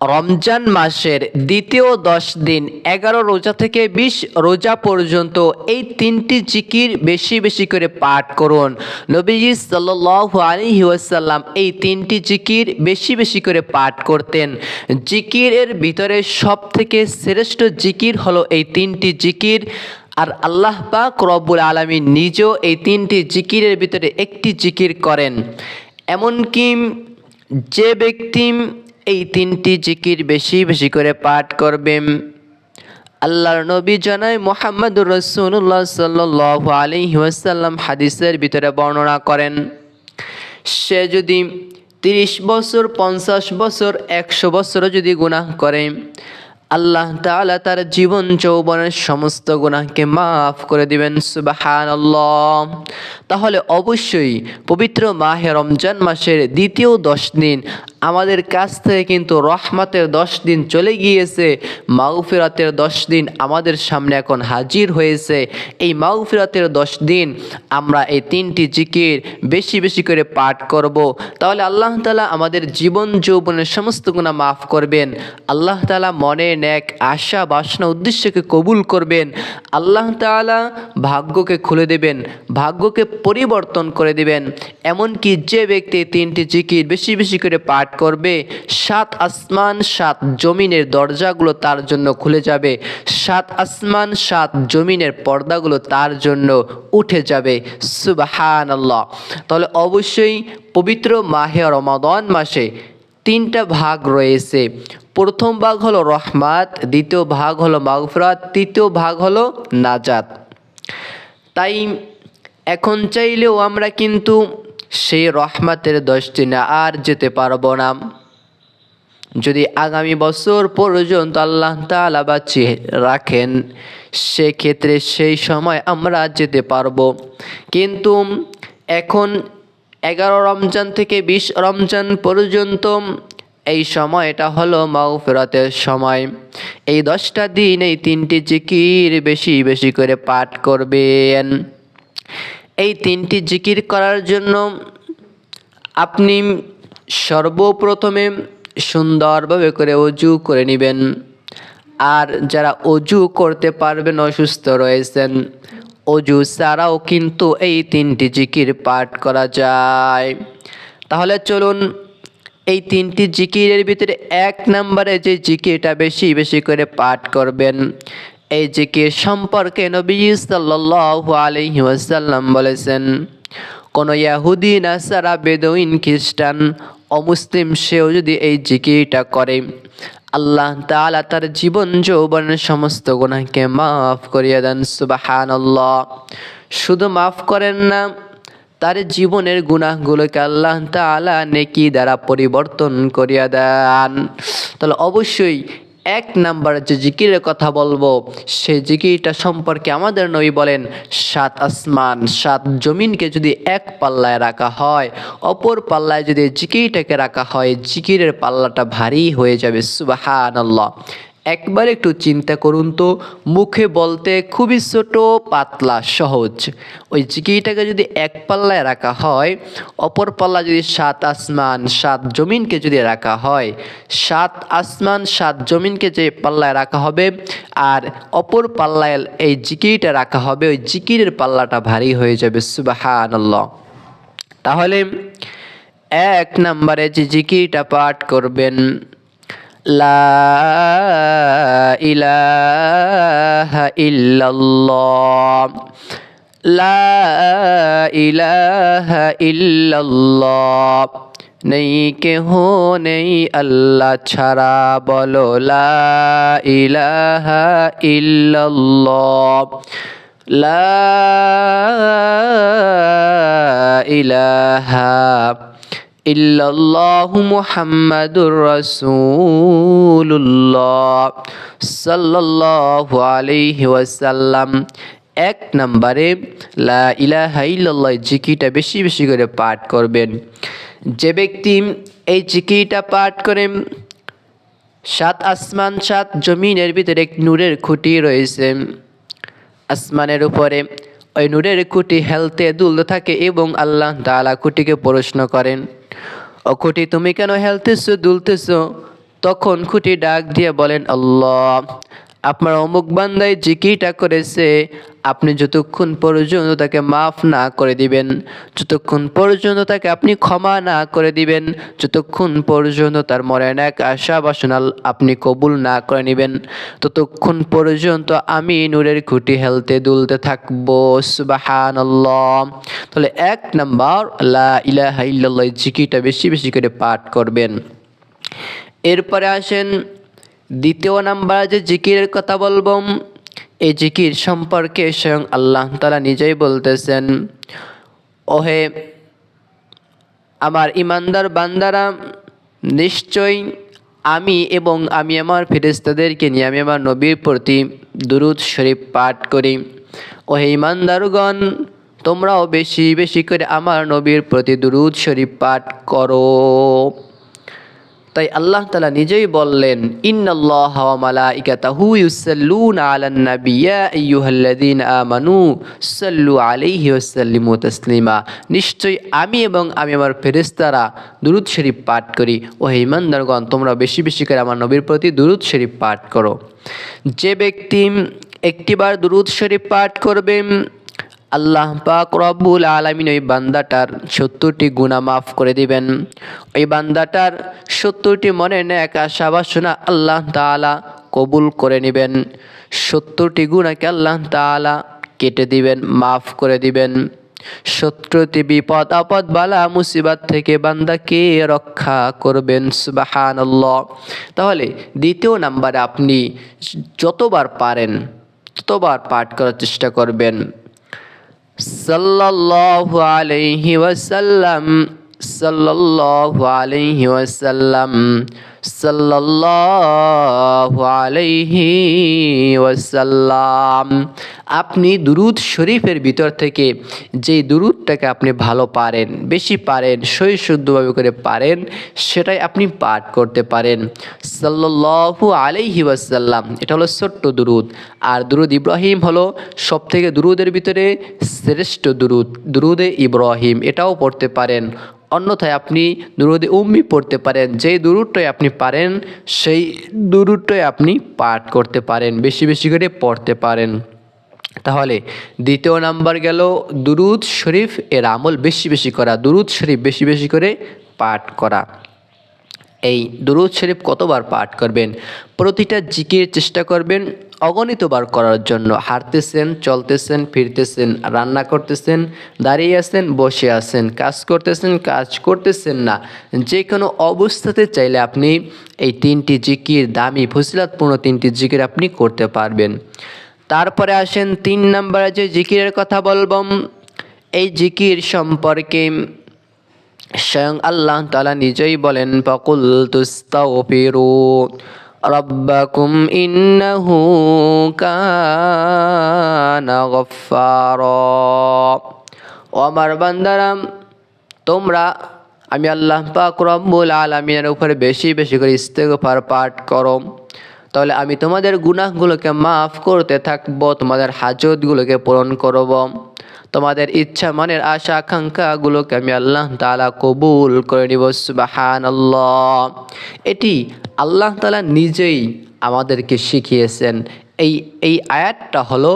রমজান মাসের দ্বিতীয় 10 দিন 11 রোজা থেকে 20 রোজা পর্যন্ত এই 3টি জিকির বেশি বেশি করে পাঠ করুন। নবীজি সাল্লাল্লাহু আলাইহি ওয়াসাল্লাম এই 3টি জিকির বেশি বেশি করে পাঠ করতেন। জিকিরের ভিতরে সবথেকে শ্রেষ্ঠ জিকির হলো এই 3টি জিকির। আর আল্লাহ পাক রব্বুল আলামিন নিজেও এই 3টি জিকিরের ভিতরে একটি জিকির করেন। এমনকি যে ব্যক্তি এই 3টি জিকির বেশি বেশি করে পাঠ করবে, আল্লাহর নবী জনাব মুহাম্মদুর রাসূলুল্লাহ সাল্লাল্লাহু আলাইহি ওয়াসাল্লাম হাদিসের ভিতরে বর্ণনা করেন, সে যদি 30 বছর 50 বছর 100 বছরও যদি গুনাহ করে, আল্লাহ তাআলা তার জীবন যৌবনের সমস্ত গুনাহকে মাফ করে দিবেন। সুবহানাল্লাহ। তাহলে অবশ্যই পবিত্র মাহে রমজান মাসের দ্বিতীয় 10 দিন আমাদের কাছ থেকে কিন্তু রহমতের 10 দিন চলে গিয়েছে, মাগফিরাতের 10 দিন আমাদের সামনে এখন হাজির হয়েছে। এই মাগফিরাতের 10 দিন আমরা এই 3টি জিকির বেশি বেশি করে পাঠ করব। তাহলে আল্লাহ তাআলা আমাদের জীবন যৌবনের সমস্ত গুনাহ মাফ করবেন। আল্লাহ তাআলা মনে নেক আশা বাসনা উদ্দেশ্যকে কবুল করবেন। আল্লাহ তাআলা ভাগ্যকে খুলে দেবেন, ভাগ্যকে পরিবর্তন করে দেবেন। এমনকি যে ব্যক্তি 3টি জিকির বেশি বেশি করে পাঠ করবে, 7 আসমান 7 জমিনের দরজাগুলো তার জন্য খুলে যাবে, 7 আসমান 7 জমিনের পর্দাগুলো তার জন্য উঠে যাবে। সুবহানাল্লাহ। তাহলে অবশ্যই পবিত্র মাহে রমাদান মাসে 3টা ভাগ রয়েছে। প্রথম ভাগ হলো রহমত, দ্বিতীয় ভাগ হলো মাগফিরাত, তৃতীয় ভাগ হলো নাজাত। তাই এখন চাইলেও আমরা কিন্তু সেই রহমতের 10 দিনে আর যেতে পারবো না। যদি আগামী বছর পর্যন্ত আল্লাহ তাআলা বাঁচিয়ে রাখেন, সেক্ষেত্রে সেই সময় আমরা যেতে পারবো। কিন্তু এখন 11 রমজান থেকে 20 রমজান পর্যন্ত এই সময়টা হলো মাগফিরাতের সময়। এই 10টা দিন এই 3টি জিকির বেশি বেশি করে পাঠ করবেন। এই 3টি জিকির করার জন্য আপনি সর্বপ্রথমে সুন্দরভাবে করে ওযু করে নেবেন। আর যারা ওযু করতে পারবেন, অসুস্থ রয়েছেন, ওযু ছাড়াও কিন্তু এই 3টি জিকির পাঠ করা যায়। তাহলে চলুন এই 3টি জিকিরের ভিতরে 1 নম্বরে যে জিকিরটা বেশি বেশি করে পাঠ করবেন, এই জিকির সম্পর্কে নবী সাল্লাল্লাহু আলাইহি ওয়াসাল্লাম বলেছেন, কোনো ইহুদি নাসারা বেদুইন খ্রিস্টান অমুসলিম সেও যদি এই জিকিরটা করে, আল্লাহ তাআলা তার জীবন যৌবনের সমস্ত গুনাহকে মাফ করিয়ে দেন। সুবহানাল্লাহ। শুধু মাফ করেন না, তার জীবনের গুনাহগুলোকে আল্লাহ তাআলা নেকি দ্বারা পরিবর্তন করিয়া দেন। তাহলে অবশ্যই 1 নাম্বার যে জিকিরের কথা বলবো, সেই জিকিরটা সম্পর্কে আমাদের নবী বলেন, 7 আসমান 7 জমিনকে যদি এক পাল্লায় রাখা হয়, অপর পাল্লায় যদি জিকিরটাকে রাখা হয়, জিকিরের পাল্লাটা ভারী হয়ে যাবে। সুবহানাল্লাহ। একবার একটু চিন্তা করুন তো, মুখে বলতে খুবই ছোট, পাতলা, সহজ, ওই জিকিরটাকে যদি এক পাল্লায় রাখা হয়, অপর পাল্লা যদি 7 আসমান 7 জমিনকে যদি রাখা হয়, 7 আসমান 7 জমিনকে যে পাল্লায় রাখা হবে আর অপর পাল্লায় এই জিকিরটা রাখা হবে, ওই জিকিরের পাল্লাটা ভারী হয়ে যাবে। সুবহানাল্লাহ। তাহলে 1 নম্বরে যে জিকিরটা পাঠ করবেন, লা ইলাহা ইল্লাল্লাহ, লা ইলাহা ইল্লাল্লাহ, নেই কেহ নেই আল্লাহ ছাড়া, বলো লা ইলাহা ইল্লাল্লাহ, লা ইলাহা ইল্লাল্লাহু মুহাম্মাদুর রাসূলুল্লাহ সাল্লাল্লাহু আলাইহি ওয়াসাল্লাম। 1 নম্বরে লা ইলাহা ইল্লাল্লাহ জিকিরটা বেশি বেশি করে পাঠ করবেন। যে ব্যক্তি এই জিকিরটা পাঠ করে, 7 আসমান 7 জমিনের ভিতরে এক নূরের খুঁটি রয়েছে, আসমানের উপরে ওই নূরের খুঁটি হেলতে দুলতে থাকে এবং আল্লাহ তাআলা খুঁটিকে প্রশ্ন করেন, ও খুঁটি তুমি কেন হেলতেছো দুলতেছো? তখন খুঁটি ডাক দিয়ে বলেন, আল্লাহ, আপনার অমুক বান্দায় জিকিরটা করেছে, আপনি যতক্ষণ পর্যন্ত তাকে মাফ না করে দিবেন, যতক্ষণ পর্যন্ত তাকে আপনি ক্ষমা না করে দিবেন, যতক্ষণ পর্যন্ত তার মনে এক আশা বাসনা আপনি কবুল না করে নেবেন, ততক্ষণ পর্যন্ত আমি নূরের খুঁটি হেলতে দুলতে থাকবো। সুবহানাল্লাহ। তাহলে 1 নাম্বার লা ইলাহা ইল্লাল্লাহ জিকিরটা বেশি বেশি করে পাঠ করবেন। এরপরে আসেন 2 নাম্বার যে জিকিরের কথা বলবো, এই জিকির সম্পর্কে স্বয়ং আল্লাহ তাআলা নিজেই বলতেছেন, ওহে আমার ইমানদার বান্দারা, নিশ্চয়ই আমি এবং আমি আমার ফেরেশতাদেরকে নিয়ে আমি আমার নবীর প্রতি দুরূদ শরীফ পাঠ করি। ওহে ইমানদারগণ, তোমরাও বেশি বেশি করে আমার নবীর প্রতি দুরূদ শরীফ পাঠ করো। তাই আল্লাহ তাআলা নিজেই বললেন, ইন্নাল্লাহা ওয়া মালাইকাতাহু ইউসাল্লুনা আলান নাবী ইয়া আইয়ুহাল্লাযীনা আমানু সাল্লু আলাইহি ওয়া সাল্লিমু তাসলিমা। নিশ্চয়ই আমি এবং আমি আমার ফেরেশতারা দুরূদ শরীফ পাঠ করি। ও হে ঈমানদারগণ, তোমরা বেশি বেশি করে আমার নবীর প্রতি দুরূদ শরীফ পাঠ করো। যে ব্যক্তি একটিবার দুরূদ শরীফ পাঠ করবে, আল্লাহ পাক রব্বুল আলামিন ওই বান্দাটার 70টি গুনাহ মাফ করে দিবেন। ওই বান্দাটার 70টি মনের নেক আশা বাসনা আল্লাহ তাআলা কবুল করে নেবেন। 70টি গুনাহকে আল্লাহ তাআলা কেটে দিবেন, মাফ করে দিবেন। 70টি বিপদ আপদ বালা মুসিবত থেকে বান্দাকে রক্ষা করবেন। সুবহানাল্লাহ। তাহলে 2 নাম্বারে আপনি যতবার পারেন ততবার পাঠ করার চেষ্টা করবেন। সাল্লাল্লাহু আলাইহি ওয়াসাল্লাম, সাল্লাল্লাহু আলাইহি ওয়াসাল্লাম, সাল্লাল্লাহু আলাইহি ওয়াসাল্লাম। আপনি দুরূদ শরীফের ভিতর থেকে যে দুরূদটাকে আপনি ভালো পারেন, বেশি পারেন, সহি শুদ্ধভাবে করে পারেন, সেটাই আপনি পাঠ করতে পারেন। সাল্লাল্লাহু আলাইহি ওয়াসাল্লাম এটা হলো ছোট্ট দুরূদ, আর দুরূদ ইব্রাহিম হলো সবথেকে দুরূদের ভিতরে শ্রেষ্ঠ দুরূদ, দুরূদে ইব্রাহিম, এটাও পড়তে পারেন। অন্যথায় আপনি দুরূদে উম্মি পড়তে পারেন। যেই দুরূদটাই আপনি পারেন সেই দুরূদটাই আপনি পাঠ করতে পারেন, বেশি বেশি করে পড়তে পারেন। তাহলে 2 নাম্বার গেল দুরূদ শরীফ এর আমল বেশি বেশি করা, দুরূদ শরীফ বেশি বেশি করে পাঠ করা। এই দুরূদ শরীফ কতবার পাঠ করবেন? প্রতিটা জিকির চেষ্টা করবেন অগণিতবার করার জন্য। হাঁটতেছেন, চলতেছেন, ফিরতেছেন, রান্না করতেছেন, দাঁড়িয়ে আছেন, বসে আছেন, কাজ করতেছেন, কাজ করতেছেন না, যে কোনো অবস্থাতে চাইলে আপনি এই 3টি জিকির, দামি ফজিলতপূর্ণ 3টি জিকির আপনি করতে পারবেন। তারপরে আসেন 3 নম্বরে যে জিকিরের কথা বলব, এই জিকির সম্পর্কে স্বয়ং আল্লাহ তাআলা নিজেই বলেন, ফাকুলতু আস্তাগফিরু রাব্বাকুম ইন্নাহু কানা গফফারা। ও আমার বান্দারা, তোমরা আমি আল্লাহ পাক রব্বুল আলামিনের উপরে বেশি বেশি করে ইস্তেগফার পাঠ করো, তাহলে আমি তোমাদের গুনাহগুলোকে মাফ করতে থাকবো, তোমাদের হাজতগুলোকে পূরণ করব, তোমাদের ইচ্ছা মনের আশা আকাঙ্ক্ষাগুলোকে আমি আল্লাহ তাআলা কবুল করে নিব। সুবহানাল্লাহ। এটি আল্লাহ তাআলা নিজেই আমাদেরকে শিখিয়েছেন। এই আয়াতটা হলো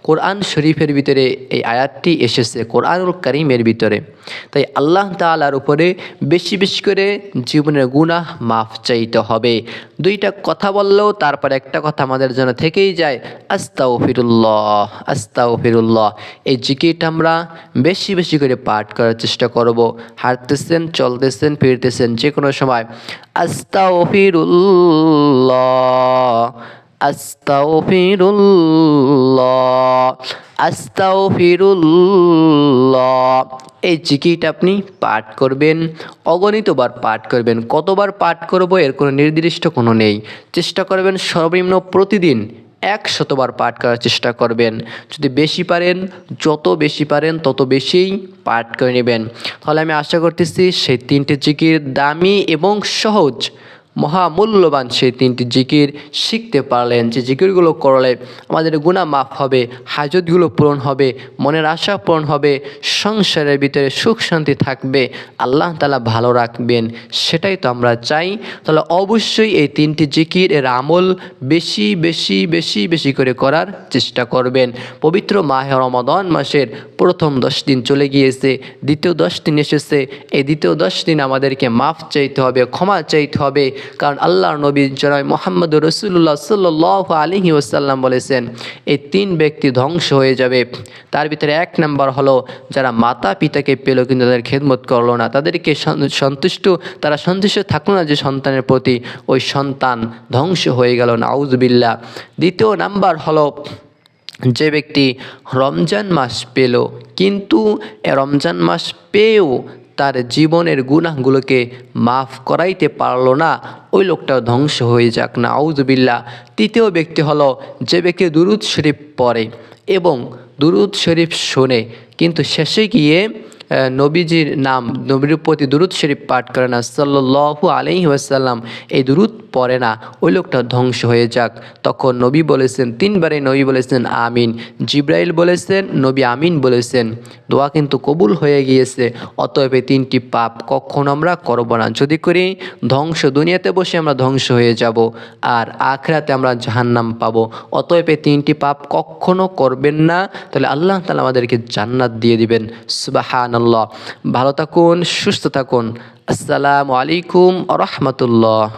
কোরআন শরীফের ভিতরে, এই আয়াতটি এসেছে কোরআনুল কারীমের ভিতরে। তাই আল্লাহ তাআলার উপরে বেশি বেশি করে জীবনের গুনাহ মাফ চাইতে হবে। 2টা কথা বললেও তারপর একটা কথা আমাদের জন্য থেকেই যায়, আস্তাগফিরুল্লাহ, আস্তাগফিরুল্লাহ। এই জিকিরটা আমরা বেশি বেশি করে পাঠ করার চেষ্টা করব। হাঁটতেছেন, চলতেছেন, ফিরতেছেন, যে কোনো সময় আস্তাগফিরুল্লাহ, আস্তাগফিরুল্লাহ, আস্তাগফিরুল্লাহ। এই জিকিরটা আপনি পাঠ করবেন, অগণিতবার পাঠ করবেন। কতবার পাঠ করব এর কোনো নির্দিষ্ট কোনো নেই। চেষ্টা করবেন সর্বনিম্ন প্রতিদিন 100 বার পাঠ করার চেষ্টা করবেন। যদি বেশি পারেন, যত বেশি পারেন তত বেশিই পাঠ করে নেবেন। তাহলে আমি আশা করতেছি সেই 3টে জিকির দামি এবং সহজ, মহামূল্যবান সেই 3টি জিকির শিখতে পারলেন, যে জিকিরগুলো করলে আমাদের গুনাহ মাফ হবে, হাজতগুলো পূরণ হবে, মনের আশা পূরণ হবে, সংসারের ভিতরে সুখ শান্তি থাকবে, আল্লাহ তাআলা ভালো রাখবেন, সেটাই তো আমরা চাই। তাহলে অবশ্যই এই 3টি জিকির এর আমল বেশি বেশি বেশি বেশি করে করার চেষ্টা করবেন। পবিত্র মাহে রমাদান মাসের প্রথম 10 দিন চলে গিয়েছে, দ্বিতীয় 10 দিন এসেছে। এই দ্বিতীয় 10 দিন আমাদেরকে মাফ চাইতে হবে, ক্ষমা চাইতে হবে, কারণ আল্লাহর নবী জনাব মুহাম্মদ রাসূলুল্লাহ সাল্লাল্লাহু আলাইহি ওয়াসাল্লাম বলেছেন এই 3 ব্যক্তি ধ্বংস হয়ে যাবে। তার ভিতরে 1 নাম্বার হলো যারা মাতা পিতাকে পেল কিন্তু তাদের খেদমত করলো না, তাদেরকে তারা সন্তুষ্ট থাকলো না যে সন্তানের প্রতি, ওই সন্তান ধ্বংস হয়ে গেল, নাউযুবিল্লাহ। দ্বিতীয় নাম্বার হলো যে ব্যক্তি রমজান মাস পেল কিন্তু রমজান মাস পেয়েও তার জীবনের গুনাহগুলোকে মাফ করাইতে পারলো না, ওই লোকটাও ধ্বংস হয়ে যাক, নাউযুবিল্লাহ। তৃতীয় ব্যক্তি হলো যে ব্যক্তি দুরূদ শরীফ পড়ে এবং দুরূদ শরীফ শোনে কিন্তু শেষে গিয়ে নবীজির নাম, নবীর প্রতি দুরূদ শরীফ পাঠ করে না, সাল্লাল্লাহু আলাইহি ওয়াসাল্লাম, এই দুরূদ পড়ে না, ওই লোকটা ধ্বংস হয়ে যাক। তখন নবী বলেছেন, 3 বারে নবী বলেছেন আমিন, জিব্রাইল বলেছেন, নবী আমিন বলেছেন, দোয়া কিন্তু কবুল হয়ে গিয়েছে। অতএব এই 3টি পাপ কখনো আমরা করব না, যদি করি ধ্বংস, দুনিয়াতে বসে আমরা ধ্বংস হয়ে যাব আর আখিরাতে আমরা জাহান্নাম পাবো। অতএব এই 3টি পাপ কখনো করবেন না, তাহলে আল্লাহ তাআলা আমাদেরকে জান্নাত দিয়ে দিবেন। সুবহানাল্লাহ। ভালো থাকুন, সুস্থ থাকুন। আসসালামু আলাইকুম ওয়া রাহমাতুল্লাহ।